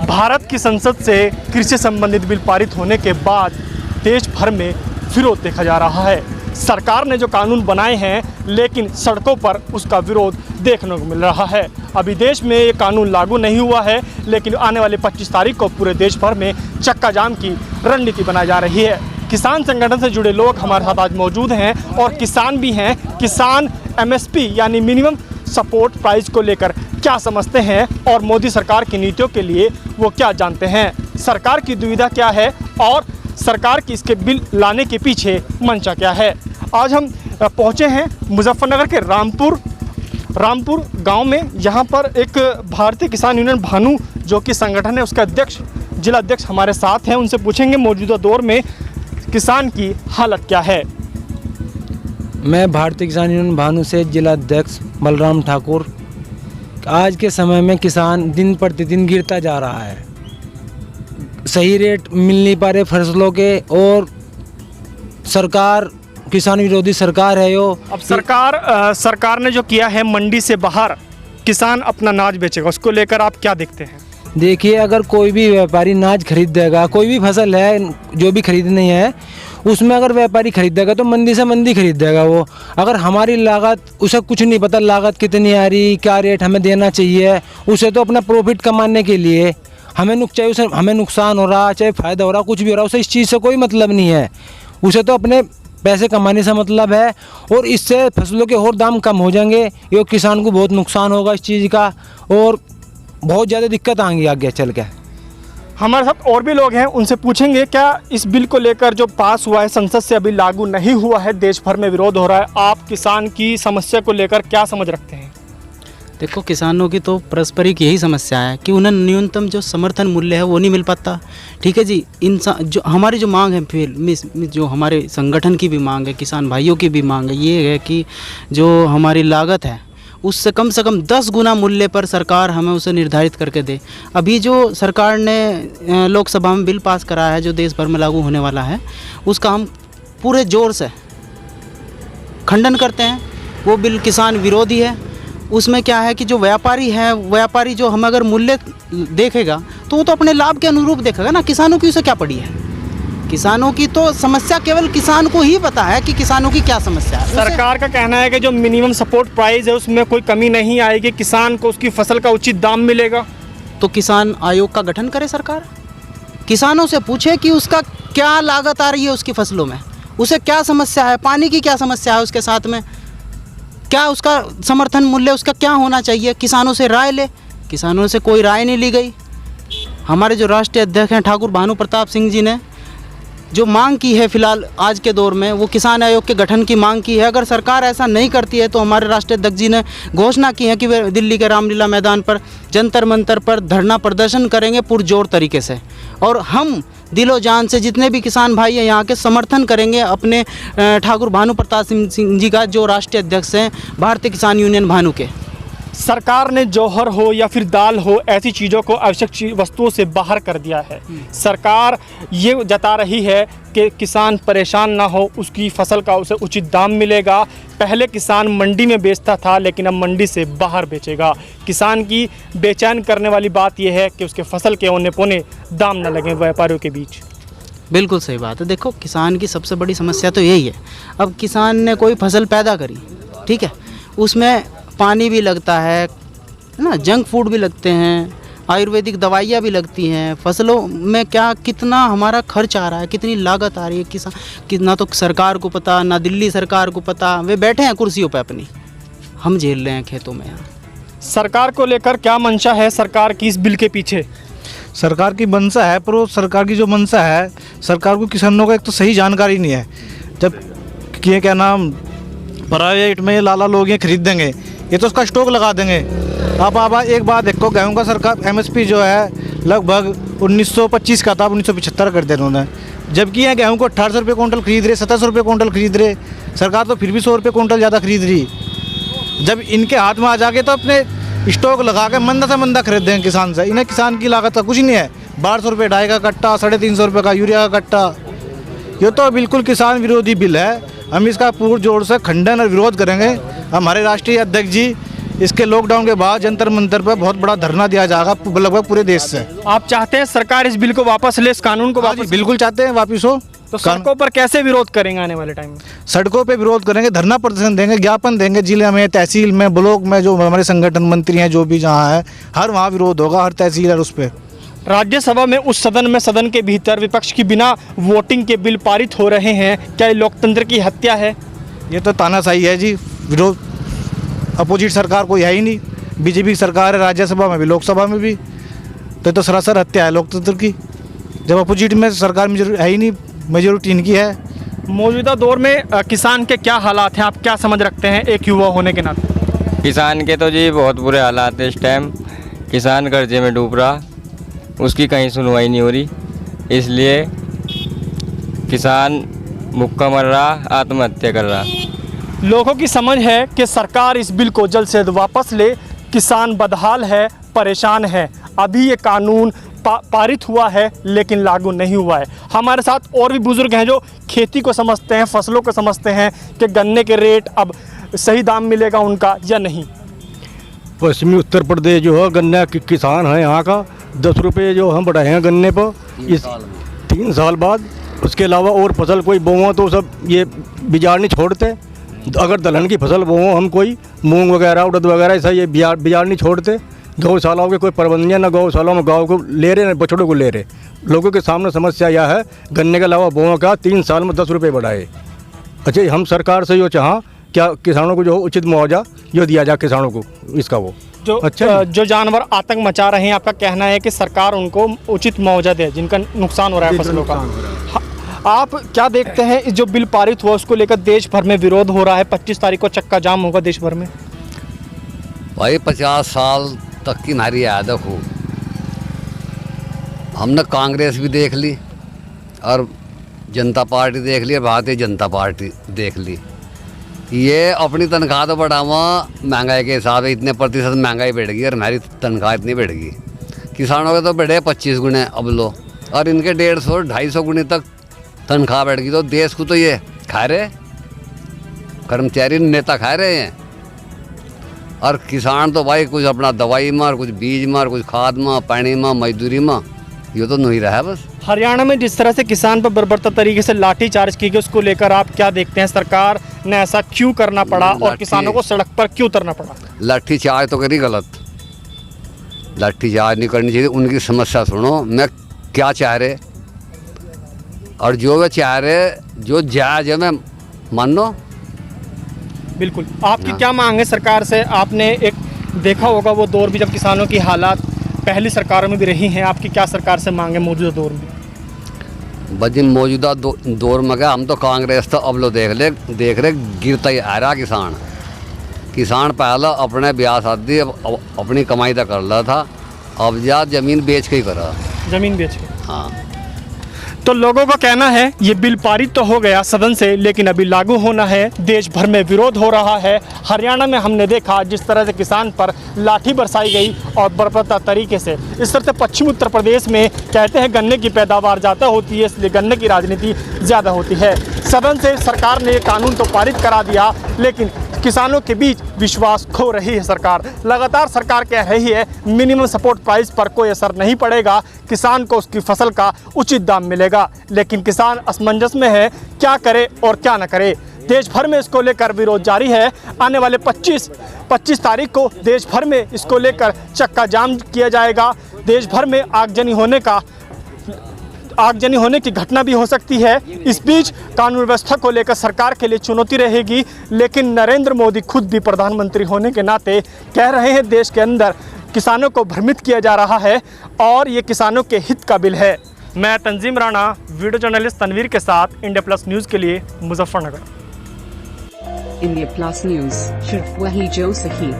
भारत की संसद से कृषि संबंधित बिल पारित होने के बाद देश भर में विरोध देखा जा रहा है। सरकार ने जो कानून बनाए हैं लेकिन सड़कों पर उसका विरोध देखने को मिल रहा है। अभी देश में ये कानून लागू नहीं हुआ है, लेकिन आने वाले 25 तारीख को पूरे देश भर में चक्का जाम की रणनीति बनाई जा रही है। किसान संगठन से जुड़े लोग हमारे साथ आज मौजूद हैं और किसान भी हैं। किसान MSP यानी मिनिमम सपोर्ट प्राइस को लेकर क्या समझते हैं और मोदी सरकार की नीतियों के लिए वो क्या जानते हैं, सरकार की दुविधा क्या है और सरकार की इसके बिल लाने के पीछे मंशा क्या है। आज हम पहुंचे हैं मुजफ्फरनगर के रामपुर गांव में। यहाँ पर एक भारतीय किसान यूनियन भानु जो कि संगठन है उसका जिला अध्यक्ष हमारे साथ हैं। उनसे पूछेंगे मौजूदा दौर में किसान की हालत क्या है। मैं भारतीय किसान यूनियन भानु से जिला अध्यक्ष बलराम ठाकुर। आज के समय में किसान दिन प्रतिदिन गिरता जा रहा है, सही रेट मिल नहीं पा रहे फसलों के, और सरकार किसान विरोधी सरकार है। अब सरकार ने जो किया है मंडी से बाहर किसान अपना अनाज बेचेगा, उसको लेकर आप क्या देखते हैं? देखिए, अगर कोई भी व्यापारी अनाज खरीद देगा, कोई भी फसल है जो भी खरीदनी है उसमें अगर व्यापारी खरीदेगा तो मंडी से मंडी खरीद देगा वो। अगर हमारी लागत, उसे कुछ नहीं पता लागत कितनी आ रही, क्या रेट हमें देना चाहिए, उसे तो अपना प्रॉफिट कमाने के लिए चाहे उसे हमें नुकसान हो रहा चाहे फ़ायदा हो रहा, कुछ भी हो रहा, उसे इस चीज़ से कोई मतलब नहीं है। उसे तो अपने पैसे कमाने से मतलब है, और इससे फसलों के और दाम कम हो जाएंगे। ये किसान को बहुत नुकसान होगा इस चीज़ का, और बहुत ज़्यादा दिक्कत आएंगी आगे चल के। हमारे साथ और भी लोग हैं, उनसे पूछेंगे क्या इस बिल को लेकर जो पास हुआ है संसद से अभी लागू नहीं हुआ है, देश भर में विरोध हो रहा है, आप किसान की समस्या को लेकर क्या समझ रखते हैं? देखो, किसानों की तो पारस्परिक यही समस्या है कि उन्हें न्यूनतम जो समर्थन मूल्य है वो नहीं मिल पाता। ठीक है जी, जो हमारी जो मांग है, फिर जो हमारे संगठन की भी मांग है, किसान भाइयों की भी मांग है, ये है कि जो हमारी लागत है उससे कम से कम 10 गुना मूल्य पर सरकार हमें उसे निर्धारित करके दे। अभी जो सरकार ने लोकसभा में बिल पास कराया है जो देश भर में लागू होने वाला है, उसका हम पूरे ज़ोर से खंडन करते हैं। वो बिल किसान विरोधी है। उसमें क्या है कि जो व्यापारी जो हम अगर मूल्य देखेगा तो वो तो अपने लाभ के अनुरूप देखेगा ना। किसानों की उसे क्या पड़ी है? किसानों की तो समस्या केवल किसान को ही पता है कि किसानों की क्या समस्या है। सरकार का कहना है कि जो मिनिमम सपोर्ट प्राइस है उसमें कोई कमी नहीं आएगी, किसान को उसकी फसल का उचित दाम मिलेगा। तो किसान आयोग का गठन करे सरकार, किसानों से पूछे कि उसका क्या लागत आ रही है उसकी फसलों में, उसे क्या समस्या है, पानी की क्या समस्या है, उसके साथ में क्या उसका समर्थन मूल्य उसका क्या होना चाहिए। किसानों से राय ले, किसानों से कोई राय नहीं ली गई। हमारे जो राष्ट्रीय अध्यक्ष हैं ठाकुर भानु प्रताप सिंह जी ने जो मांग की है फिलहाल आज के दौर में, वो किसान आयोग के गठन की मांग की है। अगर सरकार ऐसा नहीं करती है तो हमारे राष्ट्रीय अध्यक्ष जी ने घोषणा की है कि वे दिल्ली के रामलीला मैदान पर जंतर मंतर पर धरना प्रदर्शन करेंगे पुरजोर तरीके से, और हम दिलो जान से जितने भी किसान भाई हैं यहाँ के समर्थन करेंगे अपने ठाकुर भानु प्रताप सिंह जी का, जो राष्ट्रीय अध्यक्ष हैं भारतीय किसान यूनियन भानु के। सरकार ने जौहर हो या फिर दाल हो, ऐसी चीज़ों को आवश्यक वस्तुओं से बाहर कर दिया है। सरकार ये जता रही है कि किसान परेशान ना हो, उसकी फसल का उसे उचित दाम मिलेगा। पहले किसान मंडी में बेचता था लेकिन अब मंडी से बाहर बेचेगा। किसान की बेचैन करने वाली बात यह है कि उसके फसल के औने पौने दाम न लगें व्यापारियों के बीच। बिल्कुल सही बात है। देखो, किसान की सबसे बड़ी समस्या तो यही है। अब किसान ने कोई फसल पैदा करी, ठीक है, उसमें पानी भी लगता है ना, जंक फूड भी लगते हैं, आयुर्वेदिक दवाइयाँ भी लगती हैं, फसलों में क्या कितना हमारा खर्च आ रहा है, कितनी लागत आ रही है, किसान कितना तो सरकार को पता, ना दिल्ली सरकार को पता। वे बैठे हैं कुर्सियों पे अपनी, हम झेल रहे हैं खेतों में। यहाँ सरकार को लेकर क्या मंशा है सरकार की इस बिल के पीछे? सरकार की मंशा है, पर वो सरकार की जो मंशा है, सरकार को किसानों का एक तो सही जानकारी नहीं है। जब ये क्या नाम प्राइवेट में लाला लोग ये खरीद देंगे, ये तो उसका स्टॉक लगा देंगे। अब एक बात देखो, गेहूं का सरकार MSP जो है लगभग 1925 का था, 1975 कर दिया उन्होंने। जबकि यहाँ गेहूं को 1800 रुपये कुंटल खरीद रहे, 1700 रुपये कुंटल खरीद रहे। सरकार तो फिर भी 100 रुपये कुंटल ज़्यादा खरीद रही। जब इनके हाथ में आ जाके तो अपने स्टॉक लगा के मंदा से मंदा खरीद देंगे किसान से। इन्हें किसान की लागत का कुछ नहीं है। 1200 रुपये डाई का कट्टा, 350 रुपये का यूरिया का कट्टा। ये तो बिल्कुल किसान विरोधी बिल है। हम इसका पूर्ण जोर से खंडन और विरोध करेंगे। हमारे राष्ट्रीय अध्यक्ष जी इसके लॉकडाउन के बाद जंतर मंतर पर बहुत बड़ा धरना दिया जाएगा लगभग पूरे देश से। आप चाहते हैं सरकार इस बिल को वापस ले, इस कानून को वापस? बिल्कुल चाहते हैं वापस हो। तो सड़कों पर कैसे विरोध करेंगे आने वाले टाइम में? सड़कों पे विरोध करेंगे, धरना प्रदर्शन देंगे, ज्ञापन देंगे, जिले में, तहसील में, ब्लॉक में, जो हमारे संगठन मंत्री हैं जो भी जहाँ है, हर वहाँ विरोध होगा, हर तहसील है उस पर। राज्यसभा में उस सदन में, सदन के भीतर विपक्ष की बिना वोटिंग के बिल पारित हो रहे हैं, क्या ये लोकतंत्र की हत्या है? ये तो तानाशाही है जी। विरोध अपोजिट सरकार कोई है ही नहीं, बीजेपी की सरकार है राज्यसभा में भी लोकसभा में भी, तो ये तो सरासर हत्या है लोकतंत्र की। जब अपोजिट में सरकार है ही नहीं, मेजोरिटी इनकी है। मौजूदा दौर में किसान के क्या हालात हैं, आप क्या समझ रखते हैं एक युवा होने के नाते? किसान के तो जी बहुत बुरे हालात हैं इस टाइम। किसान कर्जे में डूब रहा, उसकी कहीं सुनवाई नहीं हो रही, इसलिए किसान भूखा मर रहा, आत्महत्या कर रहा। लोगों की समझ है कि सरकार इस बिल को जल्द से जल्द वापस ले। किसान बदहाल है, परेशान है। अभी ये कानून पारित हुआ है लेकिन लागू नहीं हुआ है। हमारे साथ और भी बुजुर्ग हैं जो खेती को समझते हैं, फसलों को समझते हैं कि गन्ने के रेट अब सही दाम मिलेगा उनका या नहीं। पश्चिमी उत्तर प्रदेश जो है गन्ना किसान है यहाँ का, 10 रुपये जो हम बढ़ाए हैं गन्ने पर इस 3 साल बाद। उसके अलावा और फसल कोई बोओ तो सब ये बिजाड़ नहीं छोड़ते। अगर दलहन की फसल बोओ हम, कोई मूंग वगैरह, उड़द वगैरह, ऐसा ये बिजाड़ नहीं छोड़ते। गौशालाओं के कोई प्रबंधन न गौशालाओं में गाँव को ले रहे, न बछड़ों को ले रहे। लोगों के सामने समस्या यह है गन्ने के अलावा बोओ का 3 साल में 10 रुपये बढ़ाए। अच्छा, हम सरकार से जो चाह क्या किसानों को जो उचित मुआवजा जो दिया जाए किसानों को इसका वो जो अच्छा जो जानवर आतंक मचा रहे हैं, आपका कहना है कि सरकार उनको उचित मुआवजा दे जिनका नुकसान हो रहा है फसलों का। आप क्या देखते हैं जो बिल पारित हुआ उसको लेकर देश भर में विरोध हो रहा है? 25 तारीख को चक्का जाम होगा देश भर में। भाई 50 साल तक की हमारी आदत हो, हमने कांग्रेस भी देख ली और जनता पार्टी देख ली और भारतीय जनता पार्टी देख ली। ये अपनी तनख्वाह तो बढ़ावा महंगाई के हिसाब से, इतने प्रतिशत महंगाई बढ़ गई और हमारी तनख्वाह इतनी बढ़ गई। किसानों के तो बढ़े 25 गुने अब लो, और इनके 150-250 गुने तक तनख्वाह बढ़ गई। तो देश को तो ये खा रहे, कर्मचारी नेता खा रहे हैं, और किसान तो भाई कुछ अपना दवाई में, कुछ बीज में, कुछ खाद में, पानी में, मजदूरी में, ये तो नहीं रहा है बस। हरियाणा में जिस तरह से किसान पर बर्बरता तरीके से लाठी चार्ज की गई, उसको लेकर आप क्या देखते हैं? सरकार ने ऐसा क्यों करना पड़ा और किसानों को सड़क पर क्यों उतरना पड़ा? लाठी चार्ज तो करी गलत, लाठी चार्ज नहीं करनी चाहिए। उनकी समस्या सुनो, मैं क्या चाह रहे, और जो वे चाह रहे, जो जायज है मैं मान लो। बिल्कुल। आपकी क्या मांग है सरकार से? आपने एक देखा होगा वो दौर भी जब किसानों की हालात पहली सरकारों में भी रही हैं। आपकी क्या सरकार से मांग है मौजूदा दौर में? बजी मौजूदा दौर में क्या, हम तो कांग्रेस तो अब लो देख रहे गिरता ही आ रहा किसान पहला अपने ब्याह शादी अपनी कमाई तक कर रहा था, अब जा ज़मीन बेच के ही करा, जमीन बेच के। हाँ। तो लोगों का कहना है ये बिल पारित तो हो गया सदन से, लेकिन अभी लागू होना है। देश भर में विरोध हो रहा है। हरियाणा में हमने देखा जिस तरह से किसान पर लाठी बरसाई गई और बर्बरता तरीके से। इस तरह से पश्चिम उत्तर प्रदेश में कहते हैं गन्ने की पैदावार ज़्यादा होती है, इसलिए गन्ने की राजनीति ज़्यादा होती है। सदन से सरकार ने कानून तो पारित करा दिया, लेकिन किसानों के बीच विश्वास खो रही है सरकार। लगातार सरकार कह रही है मिनिमम सपोर्ट प्राइस पर कोई असर नहीं पड़ेगा, किसान को उसकी फसल का उचित दाम मिलेगा, लेकिन किसान असमंजस में है, क्या करे और क्या न करे। देश भर में इसको लेकर विरोध जारी है। आने वाले 25 तारीख को देश भर में इसको लेकर चक्का जाम किया जाएगा। देश भर में आगजनी होने की घटना भी हो सकती है। इस बीच कानून व्यवस्था को लेकर सरकार के लिए चुनौती रहेगी, लेकिन नरेंद्र मोदी खुद भी प्रधानमंत्री होने के नाते कह रहे हैं देश के अंदर किसानों को भ्रमित किया जा रहा है और ये किसानों के हित का बिल है। मैं तंजीम राणा, वीडियो जर्नलिस्ट तनवीर के साथ इंडिया प्लस न्यूज़ के लिए मुजफ्फरनगर। इंडिया प्लस न्यूज़, सिर्फ वही जो सही।